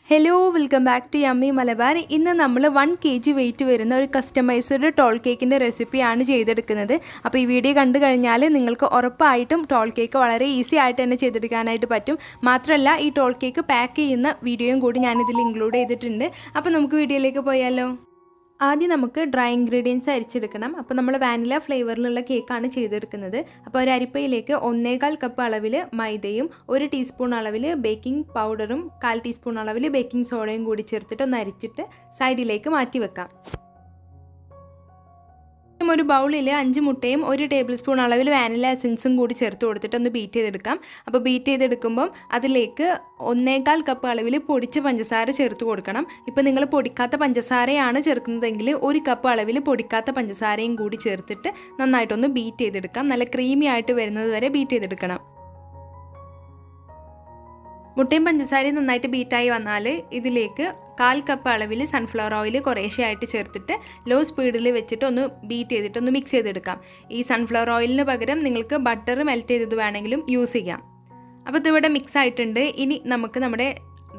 Hello welcome back to yummy Malabar. ഇന്ന് നമ്മൾ 1 kg wait വരുന്ന ഒരു കസ്റ്റമൈസ്ഡ് ടോൾ കേക്കിൻ്റെ റെസിപ്പിയാണ് ചെയ്തെടുക്കുന്നത്. അപ്പോൾ ഈ വീഡിയോ കണ്ടു കഴിഞ്ഞാൽ നിങ്ങൾക്ക് ഉറപ്പായിട്ടും ടോൾ കേക്ക് വളരെ ഈസി ആയിട്ട് തന്നെ ചെയ്തെടുക്കാനായിട്ട് പറ്റും. മാത്രമല്ല ഈ ടോൾ കേക്ക് പാക്ക് ചെയ്യുന്ന വീഡിയോയും കൂടി ഞാനിതിൽ ഇൻക്ലൂഡ് ചെയ്തിട്ടുണ്ട്. അപ്പോൾ നമുക്ക് വീഡിയോയിലേക്ക് പോയാലോ. ആദ്യം നമുക്ക് ഡ്രൈ ഇൻഗ്രീഡിയൻസ് അരിച്ചെടുക്കണം. അപ്പോൾ നമ്മൾ വാനില ഫ്ലേവറിലുള്ള കേക്കാണ് ചെയ്തെടുക്കുന്നത്. അപ്പോൾ ഒരു അരിപ്പയിലേക്ക് 1.25 കപ്പ് അളവിൽ മൈദയും 1 ടീസ്പൂൺ അളവിൽ ബേക്കിംഗ് പൗഡറും 1/4 ടീസ്പൂൺ അളവിൽ ബേക്കിംഗ് സോഡയും കൂടി ചേർത്തിട്ട് ഒന്ന് അരിച്ചിട്ട് സൈഡിലേക്ക് മാറ്റി വെക്കാം. ഒരു ബൗളിൽ 5 മുട്ടയും 1 ടേബിൾ സ്പൂൺ അളവിൽ വാനില എസൻസും കൂടി ചേർത്ത് കൊടുത്തിട്ട് ഒന്ന് ബീറ്റ് ചെയ്തെടുക്കാം. അപ്പോൾ ബീറ്റ് ചെയ്തെടുക്കുമ്പം അതിലേക്ക് 1.25 കപ്പ് അളവിൽ പൊടിച്ച പഞ്ചസാര ചേർത്ത് കൊടുക്കണം. ഇപ്പോൾ നിങ്ങൾ പൊടിക്കാത്ത പഞ്ചസാരയാണ് ചേർക്കുന്നതെങ്കിൽ 1 കപ്പ് അളവിൽ പൊടിക്കാത്ത പഞ്ചസാരയും കൂടി ചേർത്തിട്ട് നന്നായിട്ടൊന്ന് ബീറ്റ് ചെയ്തെടുക്കാം. നല്ല ക്രീമി ആയിട്ട് വരുന്നത് വരെ ബീറ്റ് ചെയ്തെടുക്കണം. മുട്ടയും പഞ്ചസാരയും നന്നായിട്ട് ബീറ്റായി വന്നാൽ ഇതിലേക്ക് 1/4 കപ്പ് അളവിൽ സൺഫ്ലവർ ഓയിൽ കുറേശ്ശെയായിട്ട് ചേർത്തിട്ട് ലോ സ്പീഡിൽ വെച്ചിട്ട് ഒന്ന് ബീറ്റ് ചെയ്തിട്ട് ഒന്ന് മിക്സ് ചെയ്തെടുക്കാം. ഈ സൺഫ്ലവർ ഓയിലിന് പകരം നിങ്ങൾക്ക് ബട്ടർ മെൽറ്റ് ചെയ്തത് വേണമെങ്കിലും യൂസ് ചെയ്യാം. അപ്പോൾ ഇതിവിടെ മിക്സ് ആയിട്ടുണ്ട്. ഇനി നമുക്ക് നമ്മുടെ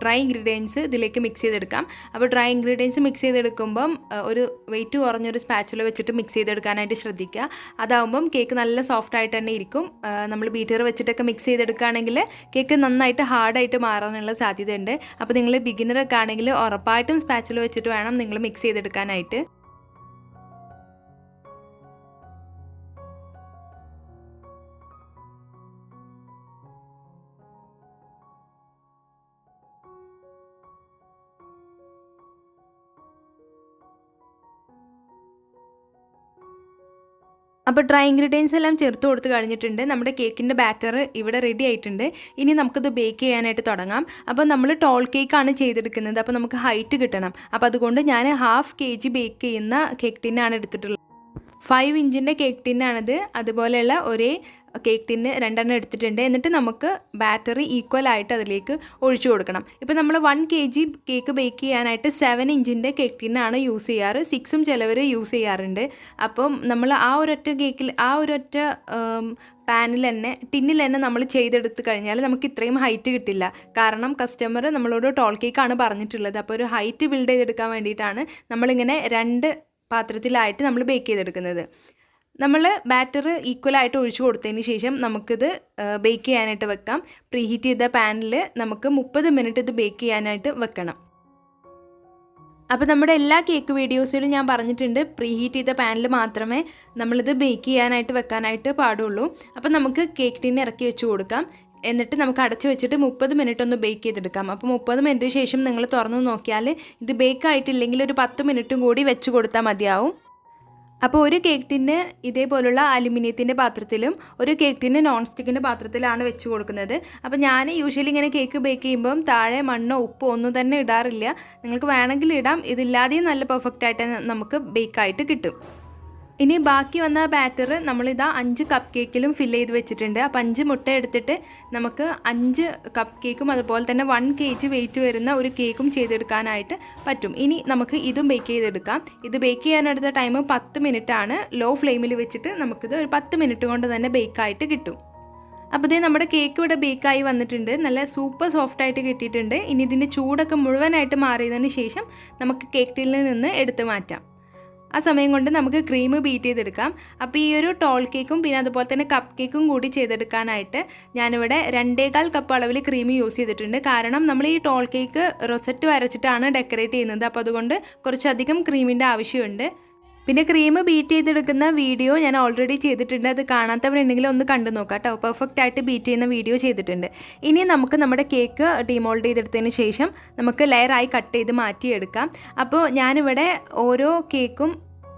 ഡ്രൈ ഇൻഗ്രീഡിയൻസ് ഇതിലേക്ക് മിക്സ് ചെയ്തെടുക്കാം. അപ്പോൾ ഡ്രൈ ഇൻഗ്രീഡിയൻസ് മിക്സ് ചെയ്തെടുക്കുമ്പം ഒരു വെയിറ്റ് കുറഞ്ഞൊരു സ്പാച്ചുല വെച്ചിട്ട് മിക്സ് ചെയ്തെടുക്കാനായിട്ട് ശ്രദ്ധിക്കുക. അതാവുമ്പം കേക്ക് നല്ല സോഫ്റ്റ് ആയിട്ട് തന്നെ ഇരിക്കും. നമ്മൾ ബീറ്റർ വെച്ചിട്ടൊക്കെ മിക്സ് ചെയ്തെടുക്കുകയാണെങ്കിൽ കേക്ക് നന്നായിട്ട് ഹാർഡായിട്ട് മാറാനുള്ള സാധ്യതയുണ്ട്. അപ്പോൾ നിങ്ങൾ ബിഗിനറൊക്കെ ആണെങ്കിൽ ഉറപ്പായിട്ടും സ്പാച്ചുല വെച്ചിട്ട് വേണം നിങ്ങൾ മിക്സ് ചെയ്തെടുക്കാനായിട്ട്. അപ്പോൾ ഡ്രൈ ഇൻഗ്രീഡിയൻസ് എല്ലാം ചേർത്ത് കൊടുത്ത് കഴിഞ്ഞിട്ടുണ്ട്. നമ്മുടെ കേക്കിൻ്റെ ബാറ്റർ ഇവിടെ റെഡി ആയിട്ടുണ്ട്. ഇനി നമുക്കത് ബേക്ക് ചെയ്യാനായിട്ട് തുടങ്ങാം. അപ്പോൾ നമ്മൾ ടോൾ കേക്കാണ് ചെയ്തെടുക്കുന്നത്. അപ്പോൾ നമുക്ക് ഹൈറ്റ് കിട്ടണം. അപ്പോൾ അതുകൊണ്ട് ഞാൻ 1/2 kg ബേക്ക് ചെയ്യുന്ന കേക്ക് ടിന്നാണ് എടുത്തിട്ടുള്ളത്. 5 ഇഞ്ചിൻ്റെ കേക്ക് ടിന്നാണിത്. അതുപോലെയുള്ള ഒരേ കേക്ക് ടിന്ന് 2 എടുത്തിട്ടുണ്ട്. എന്നിട്ട് നമുക്ക് ബാറ്ററി ഈക്വൽ ആയിട്ട് അതിലേക്ക് ഒഴിച്ചു കൊടുക്കണം. ഇപ്പോൾ നമ്മൾ 1 kg കേക്ക് ബേക്ക് ചെയ്യാനായിട്ട് 7 ഇഞ്ചിൻ്റെ കേക്ക് ടിന്നാണ് യൂസ് ചെയ്യാറ്. 6ഉം ചിലവർ യൂസ് ചെയ്യാറുണ്ട്. അപ്പം നമ്മൾ ആ ഒരൊറ്റ പാനിൽ തന്നെ ടിന്നിൽ തന്നെ നമ്മൾ ചെയ്തെടുത്ത് കഴിഞ്ഞാൽ നമുക്ക് ഇത്രയും ഹൈറ്റ് കിട്ടില്ല. കാരണം കസ്റ്റമർ നമ്മളോട് ടോൾ കേക്കാണ് പറഞ്ഞിട്ടുള്ളത്. അപ്പോൾ ഒരു ഹൈറ്റ് ബിൽഡ് ചെയ്തെടുക്കാൻ വേണ്ടിയിട്ടാണ് നമ്മളിങ്ങനെ 2 പാത്രത്തിലായിട്ട് നമ്മൾ ബേക്ക് ചെയ്തെടുക്കുന്നത്. നമ്മൾ ബാറ്റർ ഈക്വലായിട്ട് ഒഴിച്ചു കൊടുത്തതിന് ശേഷം നമുക്കിത് ബേക്ക് ചെയ്യാനായിട്ട് വെക്കാം. പ്രീഹീറ്റ് ചെയ്ത പാനിൽ നമുക്ക് 30 മിനിറ്റ് ഇത് ബേക്ക് ചെയ്യാനായിട്ട് വെക്കണം. അപ്പോൾ നമ്മുടെ എല്ലാ കേക്ക് വീഡിയോസിലും ഞാൻ പറഞ്ഞിട്ടുണ്ട് പ്രീഹീറ്റ് ചെയ്ത പാനിൽ മാത്രമേ നമ്മളിത് ബേക്ക് ചെയ്യാനായിട്ട് വെക്കാനായിട്ട് പാടുള്ളൂ. അപ്പോൾ നമുക്ക് കേക്ക് ടിന്ന് ഇറക്കി വെച്ച് കൊടുക്കാം. എന്നിട്ട് നമുക്ക് അടച്ച് വെച്ചിട്ട് 30 മിനിറ്റ് ഒന്ന് ബേക്ക് ചെയ്തെടുക്കാം. അപ്പോൾ 30 മിനിറ്റ് ശേഷം നിങ്ങൾ തുറന്ന് നോക്കിയാൽ ഇത് ബേക്ക് ആയിട്ടില്ലെങ്കിൽ ഒരു 10 മിനിറ്റും കൂടി വെച്ച് കൊടുത്താൽ മതിയാവും. അപ്പോൾ ഒരു കേക്ക് ടിന്ന് ഇതേപോലുള്ള അലുമിനിയത്തിൻ്റെ പാത്രത്തിലും ഒരു കേക്ക് ടിന്ന് നോൺ സ്റ്റിക്കിൻ്റെ പാത്രത്തിലാണ് വെച്ച് കൊടുക്കുന്നത്. അപ്പോൾ ഞാൻ യൂഷ്വലി ഇങ്ങനെ കേക്ക് ബേക്ക് ചെയ്യുമ്പം താഴെ മണ്ണോ ഉപ്പോ ഒന്നും തന്നെ ഇടാറില്ല. നിങ്ങൾക്ക് വേണമെങ്കിൽ ഇടാം. ഇതില്ലാതെയും നല്ല പെർഫെക്റ്റ് ആയിട്ട് നമുക്ക് ബേക്കായിട്ട് കിട്ടും. ഇനി ബാക്കി വന്ന ബാറ്റർ നമ്മളിതാ 5 കപ്പ് കേക്കിലും ഫില്ല് ചെയ്ത് വെച്ചിട്ടുണ്ട്. അപ്പോൾ 5 മുട്ട എടുത്തിട്ട് നമുക്ക് 5 കപ്പ് കേക്കും അതുപോലെ തന്നെ 1 kg വെയിറ്റ് വരുന്ന ഒരു കേക്കും ചെയ്തെടുക്കാനായിട്ട് പറ്റും. ഇനി നമുക്ക് ഇതും ബേക്ക് ചെയ്തെടുക്കാം. ഇത് ബേക്ക് ചെയ്യാനെടുത്ത ടൈം 10 മിനിറ്റാണ്. ലോ ഫ്ലെയിമിൽ വെച്ചിട്ട് നമുക്കിത് ഒരു 10 മിനിറ്റ് കൊണ്ട് തന്നെ ബേക്കായിട്ട് കിട്ടും. അപ്പോൾ ഇതേ നമ്മുടെ കേക്ക് ഇവിടെ ബേക്കായി വന്നിട്ടുണ്ട്. നല്ല സൂപ്പർ സോഫ്റ്റായിട്ട് കിട്ടിയിട്ടുണ്ട്. ഇനി ഇതിൻ്റെ ചൂടൊക്കെ മുഴുവനായിട്ട് മാറിയതിന് ശേഷം നമുക്ക് കേക്ക് ടിന്നിൽ നിന്ന് എടുത്ത് മാറ്റാം. ആ സമയം കൊണ്ട് നമുക്ക് ക്രീം ബീറ്റ് ചെയ്തെടുക്കാം. അപ്പോൾ ഈ ഒരു ടോൾ കേക്കും പിന്നെ അതുപോലെ തന്നെ കപ്പ് കേക്കും കൂടി ചെയ്തെടുക്കാനായിട്ട് ഞാനിവിടെ 2.25 കപ്പ് അളവിൽ ക്രീം യൂസ് ചെയ്തിട്ടുണ്ട്. കാരണം നമ്മൾ ഈ ടോൾ കേക്ക് റൊസറ്റ് വരച്ചിട്ടാണ് ഡെക്കറേറ്റ് ചെയ്യുന്നത്. അപ്പോൾ അതുകൊണ്ട് കുറച്ചധികം ക്രീമിൻ്റെ ആവശ്യമുണ്ട്. പിന്നെ ക്രീം ബീറ്റ് ചെയ്തെടുക്കുന്ന വീഡിയോ ഞാൻ ഓൾറെഡി ചെയ്തിട്ടുണ്ട്. അത് കാണാത്തവരുണ്ടെങ്കിൽ ഒന്ന് കണ്ടു നോക്കാം കേട്ടോ. പെർഫെക്റ്റ് ആയിട്ട് ബീറ്റ് ചെയ്യുന്ന വീഡിയോ ചെയ്തിട്ടുണ്ട്. ഇനി നമുക്ക് നമ്മുടെ കേക്ക് ഡിമോൾഡ് ചെയ്തെടുത്തതിന് ശേഷം നമുക്ക് ലെയറായി കട്ട് ചെയ്ത് മാറ്റിയെടുക്കാം. അപ്പോൾ ഞാനിവിടെ ഓരോ കേക്കും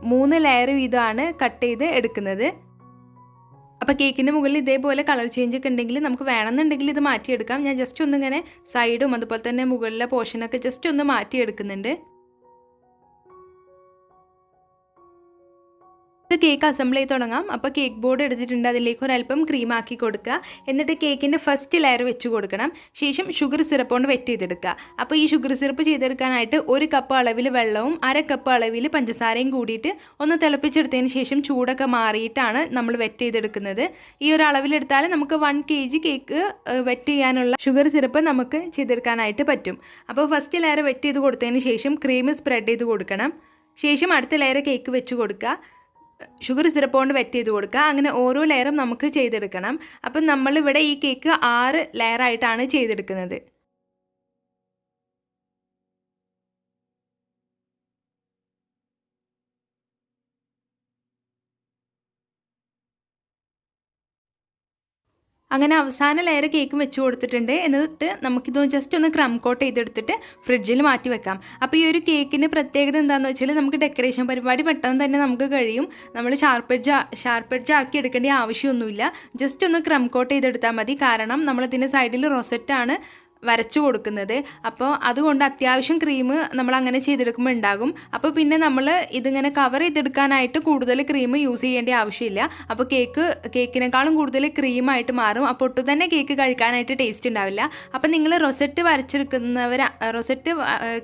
3 ലെയർ വീതമാണ് കട്ട് ചെയ്ത് എടുക്കുന്നത്. അപ്പോൾ കേക്കിൻ്റെ മുകളിൽ ഇതേപോലെ കളർ ചേഞ്ച് ഒക്കെ ഉണ്ടെങ്കിൽ നമുക്ക് വേണമെന്നുണ്ടെങ്കിൽ ഇത് മാറ്റിയെടുക്കാം. ഞാൻ ജസ്റ്റ് ഒന്നിങ്ങനെ സൈഡും അതുപോലെ തന്നെ മുകളിലെ പോർഷനൊക്കെ ജസ്റ്റ് ഒന്ന് മാറ്റിയെടുക്കുന്നുണ്ട്. കേക്ക് അസംബിൾ ചെയ്ത് തുടങ്ങാം. അപ്പോൾ കേക്ക് ബോർഡ് എടുത്തിട്ടുണ്ട്, അതിലേക്ക് ഒരല്പം ക്രീം ആക്കി കൊടുക്കുക. എന്നിട്ട് കേക്കിൻ്റെ ഫസ്റ്റ് ലെയർ വെച്ച് കൊടുക്കണം. ശേഷം ഷുഗർ സിറപ്പ് കൊണ്ട് വെറ്റ് ചെയ്തെടുക്കുക. അപ്പോൾ ഈ ഷുഗർ സിറപ്പ് ചെയ്തെടുക്കാനായിട്ട് 1 കപ്പ് അളവിൽ വെള്ളവും 1/2 കപ്പ് അളവിൽ പഞ്ചസാരയും കൂടിയിട്ട് ഒന്ന് തിളപ്പിച്ചെടുത്തതിന് ശേഷം ചൂടൊക്കെ മാറിയിട്ടാണ് നമ്മൾ വെറ്റ് ചെയ്തെടുക്കുന്നത്. ഈ ഒരു അളവിലെടുത്താൽ നമുക്ക് 1 kg കേക്ക് വെറ്റ് ചെയ്യാനുള്ള ഷുഗർ സിറപ്പ് നമുക്ക് ചെയ്തെടുക്കാനായിട്ട് പറ്റും. അപ്പോൾ ഫസ്റ്റ് ലെയർ വെറ്റ് ചെയ്ത് കൊടുത്തതിന് ശേഷം ക്രീം സ്പ്രെഡ് ചെയ്ത് കൊടുക്കണം. ശേഷം അടുത്ത ലെയർ കേക്ക് വെച്ച് കൊടുക്കുക. ഷുഗർ സിറപ്പ് കൊണ്ട് വെറ്റ് ചെയ്ത് കൊടുക്കുക. അങ്ങനെ ഓരോ ലെയറും നമുക്ക് ചെയ്തെടുക്കണം. അപ്പം നമ്മളിവിടെ ഈ കേക്ക് 6 ലെയറായിട്ടാണ് ചെയ്തെടുക്കുന്നത്. അങ്ങനെ അവസാന ലെയർ കേക്കും വെച്ച് കൊടുത്തിട്ടുണ്ട്. എന്നിട്ട് നമുക്കിത് ജസ്റ്റ് ഒന്ന് ക്രം കോട്ട് ചെയ്തെടുത്തിട്ട് ഫ്രിഡ്ജിൽ മാറ്റി വെക്കാം. അപ്പോൾ ഈ ഒരു കേക്കിന് പ്രത്യേകത എന്താണെന്ന് വെച്ചാൽ നമുക്ക് ഡെക്കറേഷൻ പരിപാടി പെട്ടെന്ന് തന്നെ നമുക്ക് കഴിയും. നമ്മൾ ഷാർപ്പ് എഡ്ജ് ആക്കി എടുക്കേണ്ട ആവശ്യമൊന്നുമില്ല. ജസ്റ്റ് ഒന്ന് ക്രം കോട്ട് ചെയ്തെടുത്താൽ മതി. കാരണം നമ്മളിതിൻ്റെ സൈഡിൽ റൊസറ്റാണ് വരച്ചു കൊടുക്കുന്നത്. അപ്പോൾ അതുകൊണ്ട് അത്യാവശ്യം ക്രീം നമ്മൾ അങ്ങനെ ചെയ്തെടുക്കുമ്പോൾ ഉണ്ടാകും. അപ്പോൾ പിന്നെ നമ്മൾ ഇതിങ്ങനെ കവർ ചെയ്തെടുക്കാനായിട്ട് കൂടുതൽ ക്രീം യൂസ് ചെയ്യേണ്ട ആവശ്യമില്ല. അപ്പോൾ കേക്കിനേക്കാളും കൂടുതൽ ക്രീമായിട്ട് മാറും. അപ്പോൾ ഒട്ടും തന്നെ കേക്ക് കഴിക്കാനായിട്ട് ടേസ്റ്റ് ഉണ്ടാവില്ല. അപ്പോൾ നിങ്ങൾ റൊസറ്റ് റൊസറ്റ്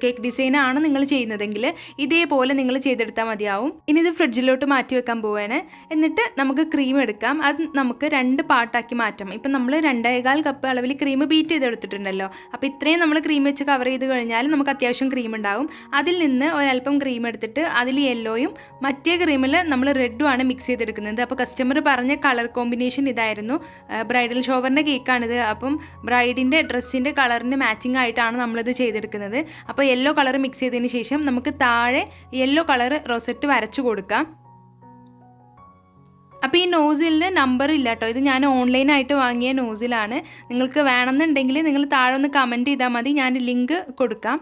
കേക്ക് ഡിസൈനാണ് നിങ്ങൾ ചെയ്യുന്നതെങ്കിൽ ഇതേപോലെ നിങ്ങൾ ചെയ്തെടുത്താൽ മതിയാവും. ഇനി ഇത് ഫ്രിഡ്ജിലോട്ട് മാറ്റി വെക്കാൻ പോവുകയാണ്. എന്നിട്ട് നമുക്ക് ക്രീം എടുക്കാം. അത് നമുക്ക് 2 പാർട്ടാക്കി മാറ്റാം. ഇപ്പം നമ്മൾ 2.25 കപ്പ് അളവിൽ ക്രീം ബീറ്റ് ചെയ്തെടുത്തിട്ടുണ്ടല്ലോ. അപ്പോൾ ഇത്രയും നമ്മൾ ക്രീം വെച്ച് കവർ ചെയ്ത് കഴിഞ്ഞാൽ നമുക്ക് അത്യാവശ്യം ക്രീം ഉണ്ടാകും. അതിൽ നിന്ന് ഒരല്പം ക്രീം എടുത്തിട്ട് അതിൽ യെല്ലോയും മറ്റേ ക്രീമിൽ നമ്മൾ റെഡും ആണ് മിക്സ് ചെയ്തെടുക്കുന്നത്. അപ്പോൾ കസ്റ്റമർ പറഞ്ഞ കളർ കോമ്പിനേഷൻ ഇതായിരുന്നു. ബ്രൈഡൽ ഷോവറിൻ്റെ കേക്കാണിത്. അപ്പം ബ്രൈഡിൻ്റെ ഡ്രസ്സിൻ്റെ കളറിന് മാച്ചിങ് ആയിട്ടാണ് നമ്മളിത് ചെയ്തെടുക്കുന്നത്. അപ്പോൾ യെല്ലോ കളർ മിക്സ് ചെയ്തതിന് ശേഷം നമുക്ക് താഴെ യെല്ലോ കളർ റൊസറ്റ് വരച്ചു കൊടുക്കാം. അപ്പോൾ ഈ നോസിലിന് നമ്പർ ഇല്ല കേട്ടോ. ഇത് ഞാൻ ഓൺലൈനായിട്ട് വാങ്ങിയ നോസിലാണ്. നിങ്ങൾക്ക് വേണമെന്നുണ്ടെങ്കിൽ നിങ്ങൾ താഴെ ഒന്ന് കമൻറ്റ് ചെയ്താൽ മതി, ഞാൻ ലിങ്ക് കൊടുക്കാം.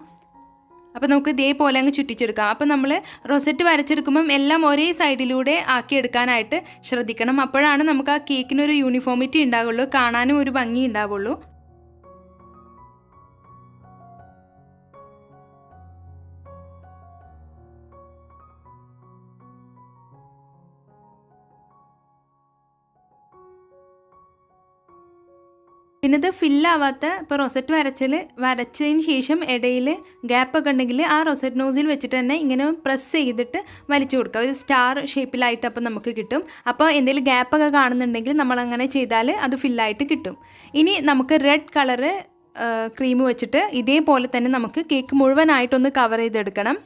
അപ്പോൾ നമുക്ക് ഇതേപോലെ അങ്ങ് ചുറ്റിച്ചെടുക്കാം. അപ്പോൾ നമ്മൾ റൊസറ്റ് വരച്ചെടുക്കുമ്പം എല്ലാം ഒരേ സൈഡിലൂടെ ആക്കിയെടുക്കാനായിട്ട് ശ്രദ്ധിക്കണം. അപ്പോഴാണ് നമുക്ക് ആ കേക്കിനൊരു യൂണിഫോമിറ്റി ഉണ്ടാവുള്ളൂ, കാണാനും ഒരു ഭംഗി ഉണ്ടാവുള്ളൂ. പിന്നെ ഇത് ഫില്ലാവാത്ത ഇപ്പോൾ റൊസറ്റ് വരച്ചതിന് ശേഷം ഇടയിൽ ഗ്യാപ്പൊക്കെ ഉണ്ടെങ്കിൽ ആ റൊസറ്റ് നോസിൽ വെച്ചിട്ട് തന്നെ ഇങ്ങനെ പ്രസ് ചെയ്തിട്ട് വലിച്ചു കൊടുക്കുക. ഒരു സ്റ്റാർ ഷേപ്പിലായിട്ട് അപ്പോൾ നമുക്ക് കിട്ടും. അപ്പോൾ എന്തെങ്കിലും ഗ്യാപ്പൊക്കെ കാണുന്നുണ്ടെങ്കിൽ നമ്മളങ്ങനെ ചെയ്താൽ അത് ഫില്ലായിട്ട് കിട്ടും. ഇനി നമുക്ക് റെഡ് കളറ് ക്രീം വെച്ചിട്ട് ഇതേപോലെ തന്നെ നമുക്ക് കേക്ക് മുഴുവനായിട്ടൊന്ന് കവർ ചെയ്തെടുക്കണം.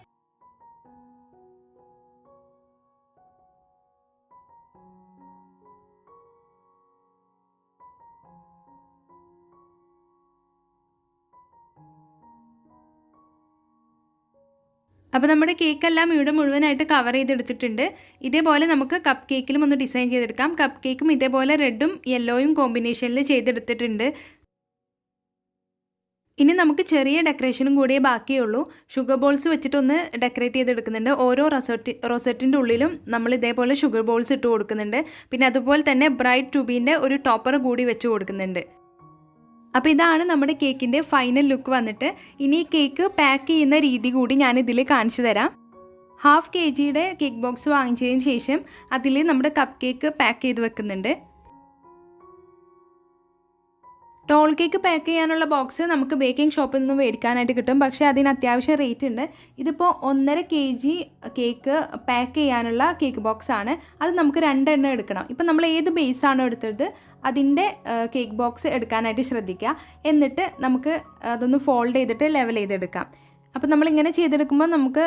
അപ്പോൾ നമ്മുടെ കേക്കെല്ലാം ഇവിടെ മുഴുവനായിട്ട് കവർ ചെയ്തെടുത്തിട്ടുണ്ട്. ഇതേപോലെ നമുക്ക് കപ്പ് കേക്കിലും ഒന്ന് ഡിസൈൻ ചെയ്തെടുക്കാം. കപ്പ് കേക്കും ഇതേപോലെ റെഡും യെല്ലോയും കോമ്പിനേഷനിൽ ചെയ്തെടുത്തിട്ടുണ്ട്. ഇനി നമുക്ക് ചെറിയ ഡെക്കറേഷനും കൂടിയേ ബാക്കിയുള്ളൂ. ഷുഗർ ബോൾസ് വെച്ചിട്ടൊന്ന് ഡെക്കറേറ്റ് ചെയ്തെടുക്കുന്നുണ്ട്. ഓരോ റൊസറ്റിൻ്റെ ഉള്ളിലും നമ്മൾ ഇതേപോലെ ഷുഗർ ബോൾസ് ഇട്ട് കൊടുക്കുന്നുണ്ട്. പിന്നെ അതുപോലെ തന്നെ ബ്രൈഡ് ട്യൂബിൻ്റെ ഒരു ടോപ്പർ കൂടി വെച്ച് കൊടുക്കുന്നുണ്ട്. അപ്പോൾ ഇതാണ് നമ്മുടെ കേക്കിൻ്റെ ഫൈനൽ ലുക്ക് വന്നിട്ട്. ഇനി കേക്ക് പാക്ക് ചെയ്യുന്ന രീതി കൂടി ഞാനിതിൽ കാണിച്ചു തരാം. 1/2 kg കേക്ക് ബോക്സ് വാങ്ങിച്ചതിന് ശേഷം അതിൽ നമ്മുടെ കപ്പ് കേക്ക് പാക്ക് ചെയ്ത് വെക്കുന്നുണ്ട്. ടോൾ കേക്ക് പാക്ക് ചെയ്യാനുള്ള ബോക്സ് നമുക്ക് ബേക്കിംഗ് ഷോപ്പിൽ നിന്ന് മേടിക്കാനായിട്ട് കിട്ടും. പക്ഷേ അതിന് അത്യാവശ്യം റേറ്റ് ഉണ്ട്. ഇതിപ്പോൾ 1.5 kg കേക്ക് പാക്ക് ചെയ്യാനുള്ള കേക്ക് ബോക്സ് ആണ്. അത് നമുക്ക് 2 എണ്ണം എടുക്കണം. ഇപ്പം നമ്മൾ ഏത് ബേസാണോ എടുത്തത് അതിൻ്റെ കേക്ക് ബോക്സ് എടുക്കാനായിട്ട് ശ്രദ്ധിക്കുക. എന്നിട്ട് നമുക്ക് അതൊന്ന് ഫോൾഡ് ചെയ്തിട്ട് ലെവൽ ചെയ്തെടുക്കാം. അപ്പോൾ നമ്മളിങ്ങനെ ചെയ്തെടുക്കുമ്പോൾ നമുക്ക്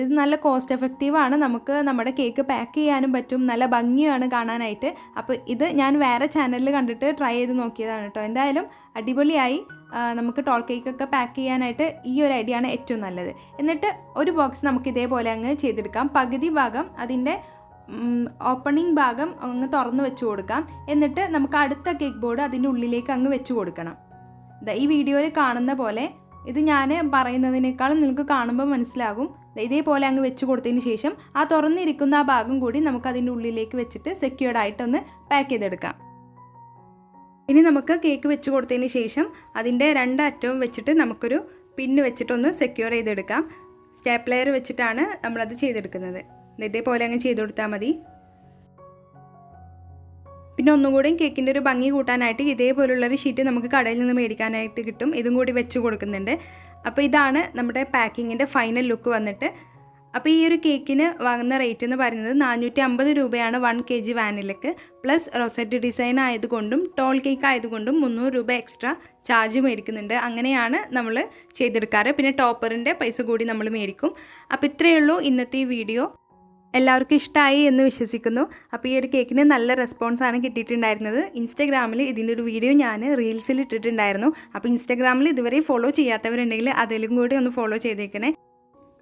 ഇത് നല്ല കോസ്റ്റ് എഫക്റ്റീവാണ്. നമുക്ക് നമ്മുടെ കേക്ക് പാക്ക് ചെയ്യാനും പറ്റും, നല്ല ഭംഗിയാണ് കാണാനായിട്ട്. അപ്പോൾ ഇത് ഞാൻ വേറെ ചാനലിൽ കണ്ടിട്ട് ട്രൈ ചെയ്ത് നോക്കിയതാണ് കേട്ടോ. എന്തായാലും അടിപൊളിയായി. നമുക്ക് ടോൾ കേക്കൊക്കെ പാക്ക് ചെയ്യാനായിട്ട് ഈ ഒരു ഐഡിയ ആണ് ഏറ്റവും നല്ലത്. എന്നിട്ട് ഒരു ബോക്സ് നമുക്ക് ഇതേപോലെ അങ്ങ് ചെയ്തെടുക്കാം. പകുതി ഭാഗം അതിൻ്റെ ഓപ്പണിംഗ് ഭാഗം അങ്ങ് തുറന്ന് വെച്ച് കൊടുക്കാം. എന്നിട്ട് നമുക്ക് അടുത്ത കേക്ക് ബോർഡ് അതിൻ്റെ ഉള്ളിലേക്ക് അങ്ങ് വെച്ച് കൊടുക്കണം. ഈ വീഡിയോയിൽ കാണുന്ന പോലെ. ഇത് ഞാൻ പറയുന്നതിനേക്കാളും നിങ്ങൾക്ക് കാണുമ്പോൾ മനസ്സിലാകും. ഇതേപോലെ അങ്ങ് വെച്ച് കൊടുത്തതിന് ശേഷം ആ തുറന്നിരിക്കുന്ന ആ ഭാഗം കൂടി നമുക്ക് അതിൻ്റെ ഉള്ളിലേക്ക് വെച്ചിട്ട് സെക്യൂർഡ് ആയിട്ടൊന്ന് പാക്ക് ചെയ്തെടുക്കാം. ഇനി നമുക്ക് കേക്ക് വെച്ച് കൊടുത്തതിന് ശേഷം അതിൻ്റെ 2 അറ്റവും വെച്ചിട്ട് നമുക്കൊരു പിന്ന് വെച്ചിട്ടൊന്ന് സെക്യൂർ ചെയ്തെടുക്കാം. സ്റ്റാപ്ലെയർ വെച്ചിട്ടാണ് നമ്മളത് ചെയ്തെടുക്കുന്നത്. ഇതേപോലെ അങ്ങ് ചെയ്ത് കൊടുത്താൽ മതി. പിന്നെ ഒന്നുകൂടി കേക്കിൻ്റെ ഒരു ഭംഗി കൂട്ടാനായിട്ട് ഇതേപോലുള്ളൊരു ഷീറ്റ് നമുക്ക് കടയിൽ നിന്ന് മേടിക്കാനായിട്ട് കിട്ടും. ഇതും കൂടി വെച്ച് കൊടുക്കുന്നുണ്ട്. അപ്പോൾ ഇതാണ് നമ്മുടെ പാക്കിങ്ങിൻ്റെ ഫൈനൽ ലുക്ക് വന്നിട്ട്. അപ്പോൾ ഈ ഒരു കേക്കിന് വാങ്ങുന്ന റേറ്റ് എന്ന് പറയുന്നത് 450 രൂപയാണ് 1 kg വാനിലക്ക്. പ്ലസ് റൊസറ്റ് ഡിസൈൻ ആയതുകൊണ്ടും ടോൾ കേക്ക് ആയതുകൊണ്ടും 300 രൂപ എക്സ്ട്രാ ചാർജ് മേടിക്കുന്നുണ്ട്. അങ്ങനെയാണ് നമ്മൾ ചെയ്തെടുക്കാറ്. പിന്നെ ടോപ്പറിൻ്റെ പൈസ കൂടി നമ്മൾ മേടിക്കും. അപ്പോൾ ഇത്രയേ ഉള്ളൂ ഇന്നത്തെ ഈ വീഡിയോ. എല്ലാവർക്കും ഇഷ്ടമായി എന്ന് വിശ്വസിക്കുന്നു. അപ്പോൾ ഈ ഒരു കേക്കിന് നല്ല റെസ്പോൺസാണ് കിട്ടിയിട്ടുണ്ടായിരുന്നത്. ഇൻസ്റ്റാഗ്രാമിൽ ഇതിൻ്റെ ഒരു വീഡിയോ ഞാൻ റീൽസിൽ ഇട്ടിട്ടുണ്ടായിരുന്നു. അപ്പോൾ ഇൻസ്റ്റാഗ്രാമിൽ ഇതുവരെ ഫോളോ ചെയ്യാത്തവരുണ്ടെങ്കിൽ അതിലും കൂടി ഒന്ന് ഫോളോ ചെയ്തേക്കണേ.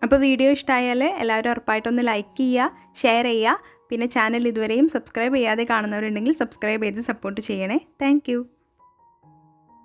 അപ്പോൾ വീഡിയോ ഇഷ്ടമായാൽ എല്ലാവരും ഉറപ്പായിട്ടൊന്ന് ലൈക്ക് ചെയ്യുക, ഷെയർ ചെയ്യുക. പിന്നെ ചാനൽ ഇതുവരെയും സബ്സ്ക്രൈബ് ചെയ്യാതെ കാണുന്നവരുണ്ടെങ്കിൽ സബ്സ്ക്രൈബ് ചെയ്ത് സപ്പോർട്ട് ചെയ്യണേ. താങ്ക്